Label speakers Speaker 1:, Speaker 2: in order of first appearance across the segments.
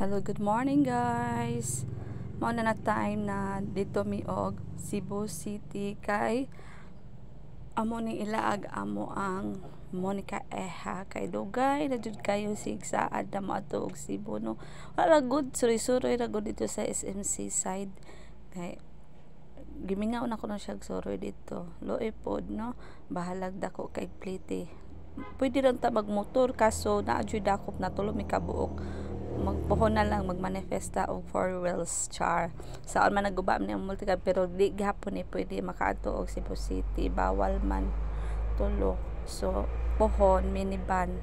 Speaker 1: Hello, good morning guys. Mao na time na dito mi og Cebu City kay amo ning ilaag amo ang Monica Eha kay dugay na jud kayo sigsaad na moadto og Cebu no. Wala good suri-suri ra gud dito sa SMC side kay gimingaw na ko na siya suri dito. Loe pod no. Bahalag dako kay plite. Pwede lang ta magmotor kaso naa jud dakop na tulo mi kabuok. Magpuhon na lang magmanifesta og 4 wheels char saan man naguba ni multi pero di gihapon ni pwede makaadto og Cebu City, bawal man tulo. So pohon minivan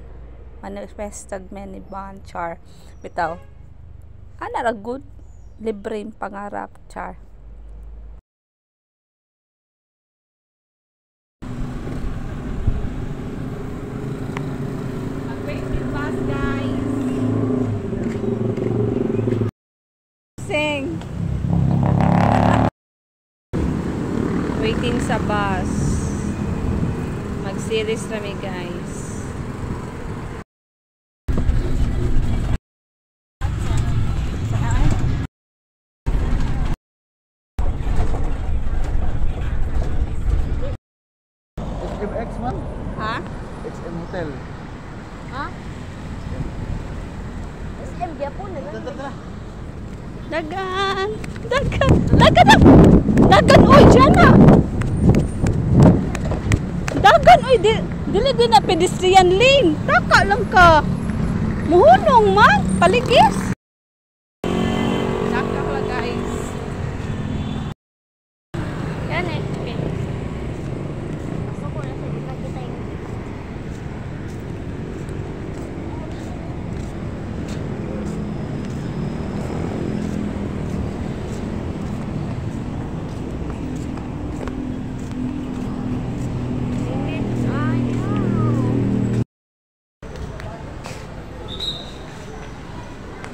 Speaker 1: manifesta minivan char bitaw ana ra good libre pangarap char. Waiting sa bus. Mag-series kami guys.
Speaker 2: XMX man?
Speaker 1: Ha?
Speaker 2: XM Hotel.
Speaker 1: Ha?
Speaker 3: SM Japon na lang.
Speaker 1: Dagan! Dagan! Dagan! Dagan! Uy! Diyan na! Dagan! Uy! Dili din na pedestrian lane. Taka lang ka. Muhunong man. Paligis. Taka lang guys.
Speaker 3: Yan eh. Gusto ko na sa kita yung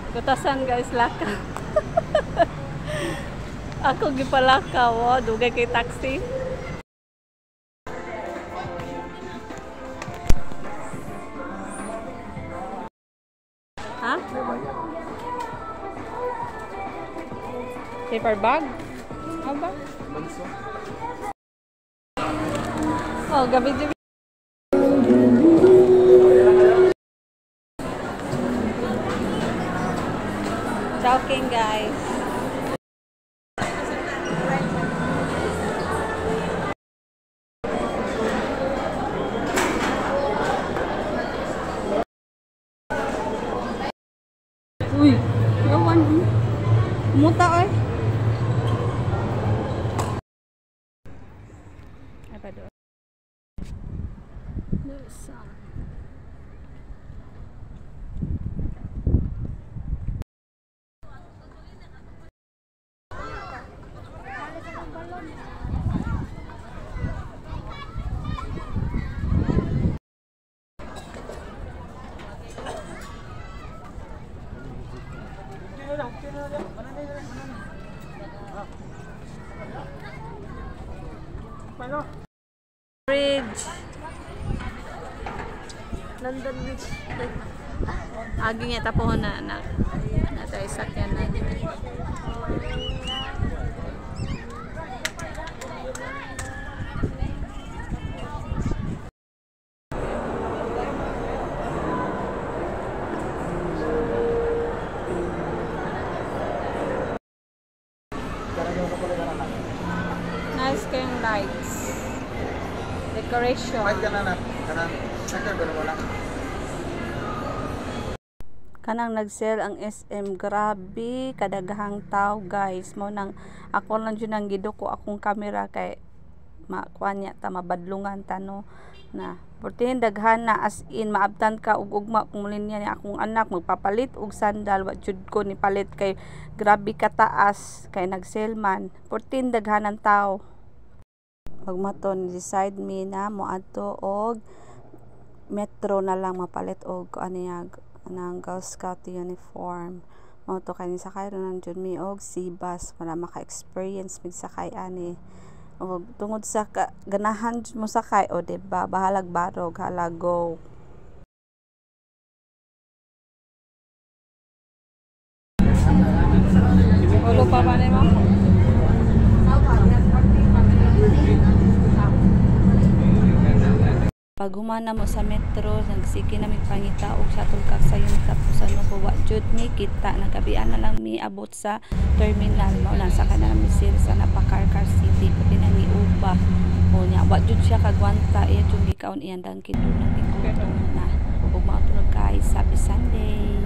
Speaker 1: Kutasan guys, laka. Ako gipalaka, wow, dugay kay taxi. Ha? Paper bag? Ano ba? Oh, gabi-gabi. Joking guys. Uy, yawan. Muta oy. Apa do? Dosa. Bridge.
Speaker 3: London Beach.
Speaker 1: Agi nga tapuhon na anak. Natay sakyan na. Nice kayong lights. Decoration. Kanang nag-sell ang SM, grabe kadaghang tao guys. Mo nang ako lang jud nang giduko akong camera kay makuan niya ta mabadlungan ta no na. Portin daghan na as in maabtan ka og ugma kung linya ni akong anak magpapalit og sandal wa jud ko ni palit kay grabe ka taas kay nag-sell man. Portin daghanan tao. Pagmaton decide mi na moadto og metro na lang mapalit og aniyag ng Girl Scout uniform. Mao to kani sakay ra nang jud mi og C-bus para maka-experience mig sakay ani. O tungod sa ganahan mo sakay o diba bahalag barog hala go. pa ba naman mo? Pag humana mo sa metro, nagsige namin pangita og shuttle cab sa yun tapos ano po wa jud mi kita nagabian na lang mi abot sa terminal mo lang sa kanang misir sa Napakarkar City pati nang iuba o nya wa jud siya kagwanta iya jud gikaon iyang dangkid na tingkod na ug mautulog kay Happy Sunday.